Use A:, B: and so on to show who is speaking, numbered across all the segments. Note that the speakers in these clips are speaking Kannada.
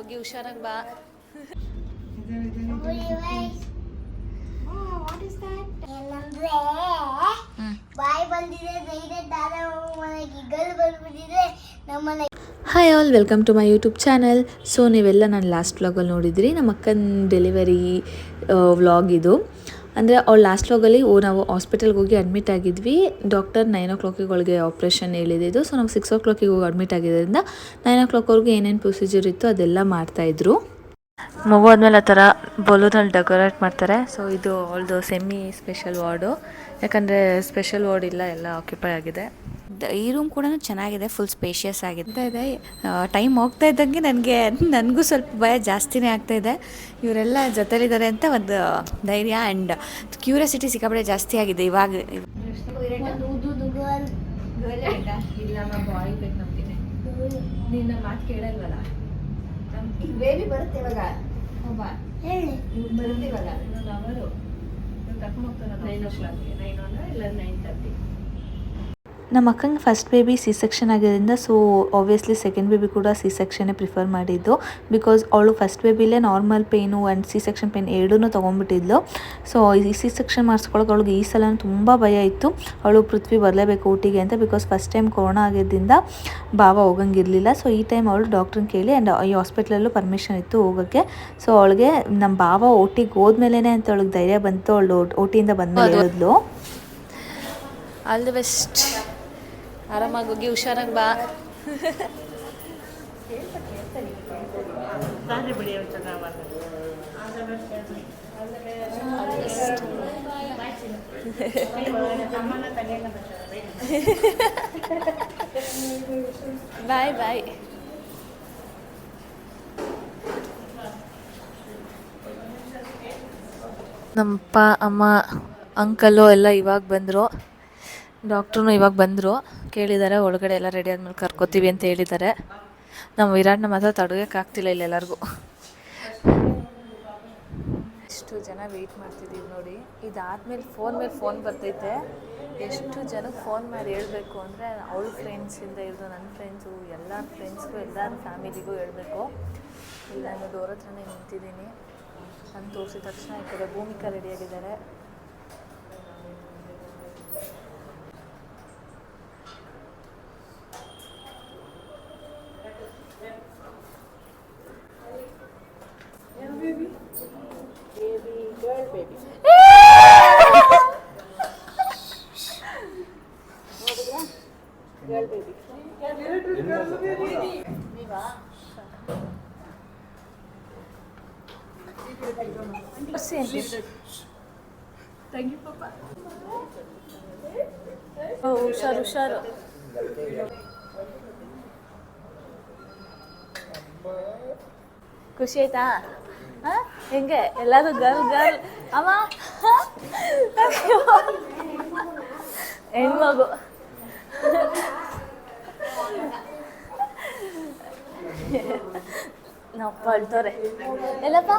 A: ಆರಾಮಾಗಿ ಹುಷಾರಾಗಿ ಬಾ. Hi all, welcome to my YouTube channel. So ನೀವೆಲ್ಲ ನಾನು ಲಾಸ್ಟ್ ವ್ಲಾಗಲ್ಲಿ ನೋಡಿದ್ರಿ, ನಮ್ಮ ಅಕ್ಕನ ಡೆಲಿವರಿ ವ್ಲಾಗ್ ಇದು. ಅಂದರೆ ಅವ್ಳು ಲಾಸ್ಟ್ ವ್ಲಾಗಲ್ಲಿ ನಾವು ಹಾಸ್ಪಿಟಲ್ಗೆ ಹೋಗಿ ಅಡ್ಮಿಟ್ ಆಗಿದ್ವಿ. ಡಾಕ್ಟರ್ 9 o'clock ಒಳಗೆ ಆಪ್ರೇಷನ್ ಹೇಳಿದ್ದು. ಸೊ ನಾವು 6 o'clock ಹೋಗಿ ಅಡ್ಮಿಟ್ ಆಗಿದ್ದರಿಂದ 9 o'clockವರೆಗೂ ಏನೇನು ಪ್ರೊಸೀಜರ್ ಇತ್ತು ಅದೆಲ್ಲ ಮಾಡ್ತಾಯಿದ್ರು. ಮಗು ಆದಮೇಲೆ ಆ ಥರ ಬಲೂನಲ್ಲಿ ಡೆಕೋರೇಟ್ ಮಾಡ್ತಾರೆ. ಸೊ ಇದು ಅವಳದು ಸೆಮಿ ಸ್ಪೆಷಲ್ ವಾರ್ಡು, ಯಾಕಂದರೆ ಸ್ಪೆಷಲ್ ವಾರ್ಡ್ ಇಲ್ಲ, ಎಲ್ಲ ಆಕ್ಯುಪೈ ಆಗಿದೆ. ಈ ರೂಮ್ ಕೂಡ ಚೆನ್ನಾಗಿದೆ, ಫುಲ್ ಸ್ಪೇಷಿಯಸ್ ಆಗಿದೆ. ಟೈಮ್ ಹೋಗ್ತಾ ಇದ್ದಂಗೆ ನನಗೂ ಸ್ವಲ್ಪ ಭಯ ಜಾಸ್ತಿನೇ ಆಗ್ತಾಯಿದೆ. ಇವರೆಲ್ಲ ಜೊತೆಲಿದ್ದಾರೆ ಅಂತ ಒಂದು ಧೈರ್ಯ ಆ್ಯಂಡ್ ಕ್ಯೂರಿಯಾಸಿಟಿ ಸಿಕ್ಕಾಪಟ್ಟೆ ಜಾಸ್ತಿ ಆಗಿದೆ ಇವಾಗ. ನಿನ್ನ ಮಾತು ಕೇಳಲ್ವಲ್ಲ, ಈಗ ಬೇಬಿ ಬರುತ್ತೆ ಇವಾಗ. ಬರುತ್ತೆ ಇವಾಗ ಇನ್ನೊಂದು ಅವರು ಕರ್ಕೊಂಡು ಹೋಗ್ತಾರೆ 9 o'clock, 9 ಇಲ್ಲ 9:30. ನಮ್ಮ ಅಕ್ಕಂಗೆ ಫಸ್ಟ್ ಬೇಬಿ ಸಿ ಸೆಕ್ಷನ್ ಆಗಿದ್ದರಿಂದ ಸೊ ಆಬ್ವಿಯಸ್ಲಿ ಸೆಕೆಂಡ್ ಬೇಬಿ ಕೂಡ ಸಿ ಸೆಕ್ಷನ್ನೇ ಪ್ರಿಫರ್ ಮಾಡಿದ್ದು. ಬಿಕಾಸ್ ಅವಳು ಫಸ್ಟ್ ಬೇಬಿಲೇ normal pain and C section pain ಎರಡೂ ತೊಗೊಂಡ್ಬಿಟ್ಟಿದ್ಲು. ಸೊ ಈ ಸಿ ಸೆಕ್ಷನ್ ಮಾಡಿಸ್ಕೊಳ್ಳೋಕೆ ಅವಳಿಗೆ ಈ ಸಲ ತುಂಬ ಭಯ ಇತ್ತು. ಅವಳು ಪೃಥ್ವಿ ಬರಲೇಬೇಕು ಊಟಿಗೆ ಅಂತ. ಬಿಕಾಸ್ ಫಸ್ಟ್ ಟೈಮ್ ಕೊರೋನಾ ಆಗಿದ್ದರಿಂದ ಭಾವ ಹೋಗಂಗಿರಲಿಲ್ಲ. ಸೊ ಈ ಟೈಮ್ ಅವಳು ಡಾಕ್ಟ್ರನ್ನ ಕೇಳಿ ಆ್ಯಂಡ್ ಈ ಹಾಸ್ಪಿಟ್ಲಲ್ಲೂ ಪರ್ಮಿಷನ್ ಇತ್ತು ಹೋಗೋಕ್ಕೆ. ಸೊ ಅವಳಿಗೆ ನಮ್ಮ ಭಾವ ಓಟಿಗೆ ಹೋದ್ಮೇಲೆ ಅಂತ ಅವಳಿಗೆ ಧೈರ್ಯ ಬಂತು. ಅವಳು ಓಟಿಯಿಂದ ಬಂದಮೇಲೆ ಹೇಳಿದ್ಲು, ಆಲ್ ದಿ ಬೆಸ್ಟ್, ಆರಾಮಾಗಿ ಹೋಗಿ ಹುಷಾರಾಗಿ ಬಾ. ಬಾಯ್ ಬಾಯ್. ನಮ್ಮಪ್ಪ ಅಮ್ಮ ಅಂಕಲು ಎಲ್ಲ ಇವಾಗ ಬಂದರು. ಡಾಕ್ಟ್ರೂ ಇವಾಗ ಬಂದರು, ಕೇಳಿದ್ದಾರೆ ಒಳಗಡೆ ಎಲ್ಲ ರೆಡಿ ಆದಮೇಲೆ ಕರ್ಕೋತೀವಿ ಅಂತ ಹೇಳಿದ್ದಾರೆ. ನಮ್ಮ ವಿರಾಟ್ನ ಮಾತ್ರ ತಡೆಯೋಕ್ಕಾಗ್ತಿಲ್ಲ ಇಲ್ಲೆಲ್ಲರಿಗೂ. ಎಷ್ಟು ಜನ ವೆಯ್ಟ್ ಮಾಡ್ತಿದ್ದೀವಿ ನೋಡಿ. ಇದಾದಮೇಲೆ ಫೋನ್ ಮೇಲೆ ಫೋನ್ ಬರ್ತೈತೆ. ಎಷ್ಟು ಜನಕ್ಕೆ ಫೋನ್ ಮಾಡಿ ಹೇಳಬೇಕು ಅಂದರೆ ಅವಳ ಫ್ರೆಂಡ್ಸಿಂದ ಹಿಡಿದು ನನ್ನ ಫ್ರೆಂಡ್ಸು, ಎಲ್ಲರ ಫ್ರೆಂಡ್ಸ್ಗೂ, ಎಲ್ಲರ ಫ್ಯಾಮಿಲಿಗೂ ಹೇಳಬೇಕು. ಇಲ್ಲಿ ನಾನು ಡೋರ್ ಹತ್ರನೇ ನಿಂತಿದ್ದೀನಿ. ನಾನು ತೋರಿಸಿದ ತಕ್ಷಣ ಈ ಕಡೆ ಭೂಮಿಕಾ ರೆಡಿಯಾಗಿದ್ದಾರೆ. ಹುಷಾರು ಹುಷಾರು. ಖುಷಿ ಆಯ್ತಾ? ಹೆಂಗೆ ಎಲ್ಲರೂ ಗರ್ಲ್ ಗರ್ಲ್ ಅಮ್ಮ ಹೆಣ್ಮಗು. ನಾವಪ್ಪ ಅಳ್ತವ್ರೆ. ಎಲ್ಲಪ್ಪ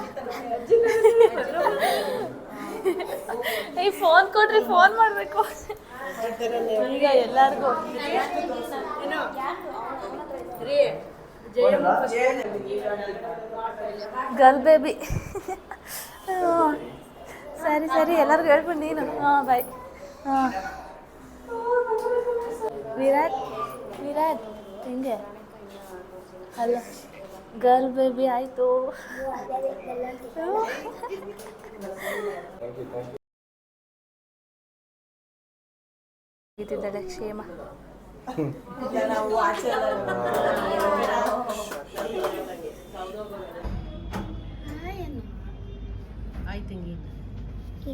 A: ಈ ಫೋನ್ ಕೊಡ್ರಿ, ಫೋನ್ ಮಾಡಬೇಕು ಈಗ ಎಲ್ಲರಿಗೂ. Girl baby. ಸರಿ ಸರಿ, ಎಲ್ಲರಿಗೂ ಹೇಳ್ಬಿಟ್ಟು ನೀನು. ಹಾಂ ಬಾಯ್. ಹಾಂ ವಿರಾಟ್ ವಿರಾಟ್ ಹೆಂಗೆ ಅಲ್ಲ, ಗರ್ಲ್ ಬೇಬಿ ಆಯಿತು. ಇದ್ದಿದ್ದಾಳೆ ಕ್ಷೇಮ.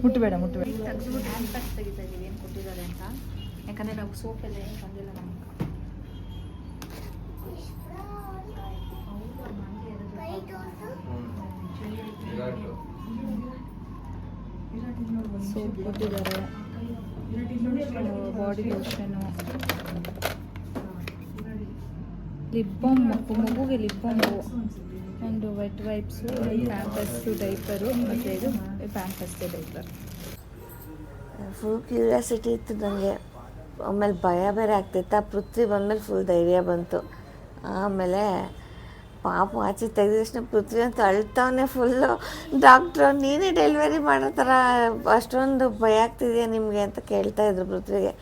B: ಮುಟ್ಟಬೇಡ ಮುಟ್ಟಬೇಡ.
A: ತೆಗೆದ್ಬಿಟ್ಟು ಹ್ಯಾಂಡ್ ಪ್ಯಾಕ್ ತೆಗಿತಾ ಇದ್ದೀವಿ ಏನು ಕೊಟ್ಟಿದ್ದಾರೆ ಅಂತ. ಯಾಕಂದರೆ ನಾವು ಸೋಪೆಲ್ಲ ಏನು ಬಂದಿಲ್ಲ ನಮಗೆ. ಸೋಪ್ ಕೊಟ್ಟಿದ್ದಾರೆ, ಬಾಡಿ ಲೋಷನು, ಲಿಪ್ ಬಾಮ್, ಮಗುಗೆ ಲಿಪ್ ಬಾಂಬು, ಒಂದು ವೆಟ್ ವೈಪ್ಸು, ಪ್ಯಾಂಪರ್ಸು ಡೈಪರು, ಮತ್ತು ಇದು ಪ್ಯಾಂಪರ್ಸ್ಗೆ ಡೈಪರ್.
C: ಫುಲ್ ಕ್ಯೂರಿಯಾಸಿಟಿ ಇತ್ತು ನನಗೆ. ಆಮೇಲೆ ಭಯ ಬೇರೆ ಆಗ್ತಿತ್ತು. ಪೃಥ್ವಿ ಬಂದಮೇಲೆ ಫುಲ್ ಧೈರ್ಯ ಬಂತು. ಆಮೇಲೆ ಪಾಪ ಆಚೆ ತೆಗೆದ ತಕ್ಷಣ ಪೃಥ್ವಿ ಅಂತ ಅಳ್ತಾವನೆ ಫುಲ್ಲು. ಡಾಕ್ಟ್ರು ನೀನೇ ಡೆಲಿವರಿ ಮಾಡೋ ಥರ ಅಷ್ಟೊಂದು ಭಯ ಆಗ್ತಿದೆಯಾ ನಿಮಗೆ ಅಂತ ಕೇಳ್ತಾಯಿದ್ರು ಪೃಥ್ವಿಗೆ.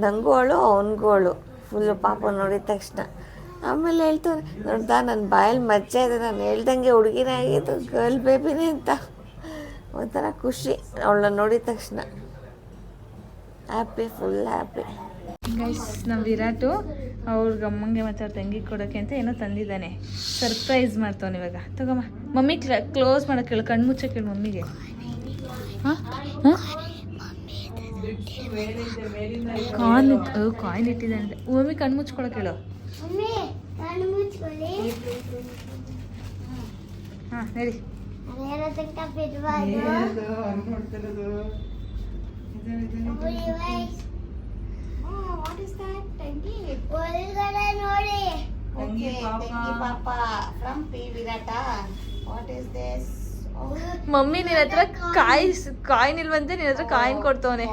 C: ನನಗೂ ಅಳು ಅವನಿಗೂ ಅಳು ಫುಲ್ಲು ಪಾಪ ನೋಡಿದ ತಕ್ಷಣ. ಆಮೇಲೆ ಹೇಳ್ತಾರೆ ನೋಡ್ದಾ ನನ್ನ ಬಾಯಲ್ಲಿ ಮಚ್ಚ ಇದೆ, ನಾನು ಹೇಳ್ದಂಗೆ ಹುಡುಗಿನೇ ಆಗಿದ್ದು ಗರ್ಲ್ ಬೇಬಿನೇ ಅಂತ. ಒಂಥರ ಖುಷಿ ಅವಳನ್ನ ನೋಡಿದ ತಕ್ಷಣ. Happy, full happy.
A: ಗೈಸ್, ನಮ್ಮ ವಿರಾಟು ಅವ್ರಿಗೆ ಅಮ್ಮಂಗೆ ಮತ್ತು ಅವ್ರ ತಂಗಿಗೆ ಕೊಡೋಕ್ಕೆ ಅಂತ ಏನೋ ತಂದಿದ್ದಾನೆ. ಸರ್ಪ್ರೈಸ್ ಮಾಡ್ತಾವನೆ ಇವಾಗ. ತಗೊಮ್ಮ ಮಮ್ಮಿ, ಕ್ಲೋಸ್ ಮಾಡೋಕ್ಕೆ ಹೇಳು, ಕಣ್ಣು ಮುಚ್ಚಕ್ಕೆ ಹೇಳು ಮಮ್ಮಿಗೆ. ಹಾಂ ಕಾಯಿನ್ ಇಟ್ಟಿದ್ದಾನೆ. ಮಮ್ಮಿ ಕಣ್ಣು ಮುಚ್ಕೊಳಕ್ಕೆ ಹೇಳು. ಹಾಂ ಹೇಳಿ. ಮಮ್ಮಿ ನಿನ್ನ ಹತ್ರ ಕಾಯಿನ್ ಇಲ್ವಂತೆ, ನಿನ್ನ ಹತ್ರ ಕಾಯಿನ್ ಕೊಡ್ತವನೆ.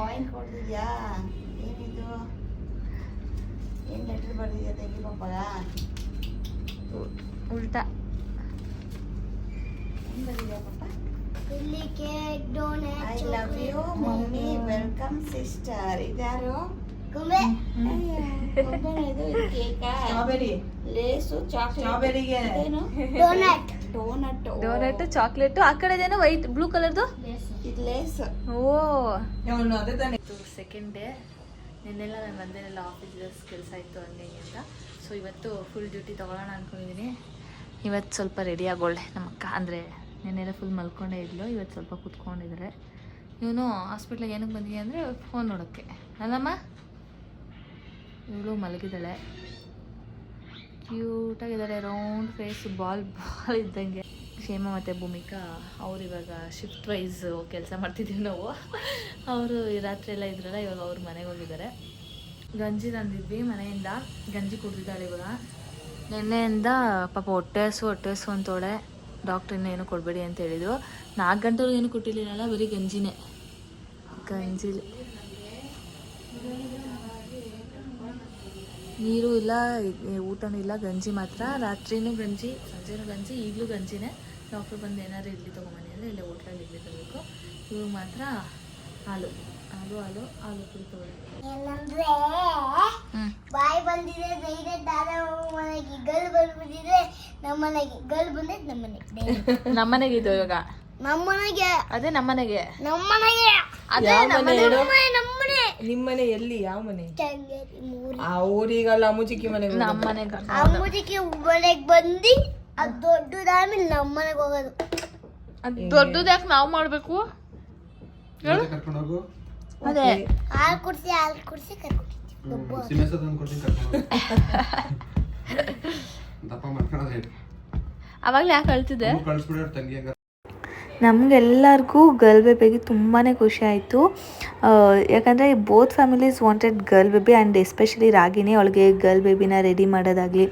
A: ಉಲ್ಟಾ
C: I love you mummy, welcome sister. ಇದ್ಯಾರು?
A: Donut, chocolate. ಆ ಕಡೆದೇನೋ ವೈಟ್ ಬ್ಲೂ ಕಲರ್ದು
C: ಲೇಸ್.
A: ಓ, ಸೆಕೆಂಡ್ ಡೇ. ನಿನ್ನೆಲ್ಲ ನಾನು ಬಂದೇನೆಲ್ಲ ಆಫೀಸ್ ಕೆಲಸ ಇತ್ತು ಹಂಗೆ ಅಂತ. ಸೊ ಇವತ್ತು ಫುಲ್ ಡ್ಯೂಟಿ ತೊಗೊಳ್ಳೋಣ ಅಂದ್ಕೊಂಡಿದ್ದೀನಿ. ಇವತ್ತು ಸ್ವಲ್ಪ ರೆಡಿ ಆಗೋಳೆ ನಮ್ಮ ಅಕ್ಕ. ಅಂದರೆ ನೆನ್ನೆಲ್ಲ ಫುಲ್ ಮಲ್ಕೊಂಡೇ ಇದ್ಲು, ಇವತ್ತು ಸ್ವಲ್ಪ ಕೂತ್ಕೊಂಡಿದ್ದಾರೆ. ಇವನು ಹಾಸ್ಪಿಟ್ಲಿಗೆ ಏನಕ್ಕೆ ಬಂದಿದೆ ಅಂದರೆ ಫೋನ್ ನೋಡೋಕ್ಕೆ ಅಲ್ಲಮ್ಮ. ಇವಳು ಮಲಗಿದ್ದಾಳೆ, ಕ್ಯೂಟಾಗಿದ್ದಾಳೆ, ರೌಂಡ್ ಫೇಸ್, ಬಾಲ್ ಇದ್ದಂಗೆ. ಕ್ಷೇಮ ಮತ್ತು ಭೂಮಿಕಾ ಅವ್ರು ಇವಾಗ ಶಿಫ್ಟ್ ವೈಸ್ ಕೆಲಸ ಮಾಡ್ತಿದ್ದೀವಿ ನಾವು. ಅವರು ರಾತ್ರಿ ಎಲ್ಲ ಇದ್ರಲ್ಲ, ಇವಾಗ ಅವ್ರ ಮನೆಗೆ ಹೋಗಿದ್ದಾರೆ. ಗಂಜಿ ತಂದಿದ್ವಿ ಮನೆಯಿಂದ, ಗಂಜಿ ಕುಡ್ದಿದ್ದಾಳೆ ಇವಾಗ. ನಿನ್ನೆಯಿಂದ ಪಾಪ ಹೊಟ್ಟೆ ಹಸು ಅಂತೋಳೆ. ಡಾಕ್ಟ್ರ್ ಇನ್ನೂ ಏನು ಕೊಡಬೇಡಿ ಅಂತ ಹೇಳಿದ್ರು. 4 ಗಂಟೆವರೆಗೂ ಏನು ಕೊಟ್ಟಿರಲಿಲ್ಲ, ಬರೀ ಗಂಜಿನೇ. ಗಂಜಿಲಿ ನೀರು ಇಲ್ಲ, ಊಟನೂ ಇಲ್ಲ, ಗಂಜಿ ಮಾತ್ರ. ರಾತ್ರಿನೂ ಗಂಜಿ, ಸಂಜೆನೂ ಗಂಜಿ, ಈಗಲೂ ಗಂಜಿನೇ. ಡಾಕ್ಟ್ರು ಬಂದು ಏನಾದ್ರು ಇಡ್ಲಿ ತೊಗೊಂಬನ್ನಿ ಅಂದರೆ ಇಲ್ಲೇ ಹೋಟ್ಲಲ್ಲಿ ಇಡ್ಲಿ ತಗೋಬೇಕು. ಇವ್ರು ಮಾತ್ರ ಹಾಲು ಪುರಿ ತಗೊಳ್ಳಿ.
B: ಬಾಯಿ ಬಂದಿದೆ ಮನೆಗೆ ಗಲ್ ಬಂದ್ಬಿಟ್ಟಿದೆ.
A: ನಮ್ಮನೆಗೆ ಇದು ಇವಾಗ
B: ನಮ್ಮನೆಗೆ
A: ಅದೇ ನಮ್ಮನೆಗೆ
B: ಅದೇ
C: ನಿಮ್ಮನೆ ಎಲ್ಲಿ? ಯಾವ ಮನೆ? ಆ ಊರಿಗಲ್ಲ, ಅಮ್ಮುಜಿಕ್ಕಿ ಮನೆಗೆ.
A: ನಮ್ಮನೆಗೆ
B: ಅಮ್ಮಜಿಗೆ ಮನೆಗೆ ಬಂದು ಅದು ದೊಡ್ಡದಾದ್ಮೇಲೆ ನಮ್ಮನೆಗೆ ಹೋಗೋದು.
A: ಅದು ದೊಡ್ಡದು ಯಾಕೆ ನಾವು ಮಾಡಬೇಕು? ಅದೇ
B: ಹಾಲು ಕುಡಿಸಿ
A: ಅವಾಗಲೇ ಯಾಕೆ ಅಳ್ತಿದ್ದೆ? ನಮಗೆಲ್ಲರಿಗೂ ಗರ್ಲ್ ಬೇಬಿಗೆ ತುಂಬಾ ಖುಷಿ ಆಯಿತು. ಯಾಕಂದರೆ both families wanted girl baby and especially Ragini ಅವಳಿಗೆ ಗರ್ಲ್ ಬೇಬಿನ ರೆಡಿ ಮಾಡೋದಾಗಲಿ,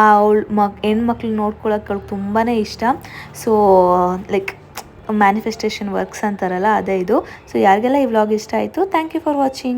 A: ಅವಳು ಹೆಣ್ಮಕ್ಳು ನೋಡ್ಕೊಳ್ಳೋಕೆ ಅವಳಿಗೆ ತುಂಬಾ ಇಷ್ಟ. ಸೊ ಲೈಕ್ ಮ್ಯಾನಿಫೆಸ್ಟೇಷನ್ ವರ್ಕ್ಸ್ ಅಂತಾರಲ್ಲ, ಅದೇ ಇದು. ಸೊ ಯಾರಿಗೆಲ್ಲ ಈ ವ್ಲಾಗ್ ಇಷ್ಟ ಆಯಿತು, ಥ್ಯಾಂಕ್ ಯು ಫಾರ್ ವಾಚಿಂಗ್.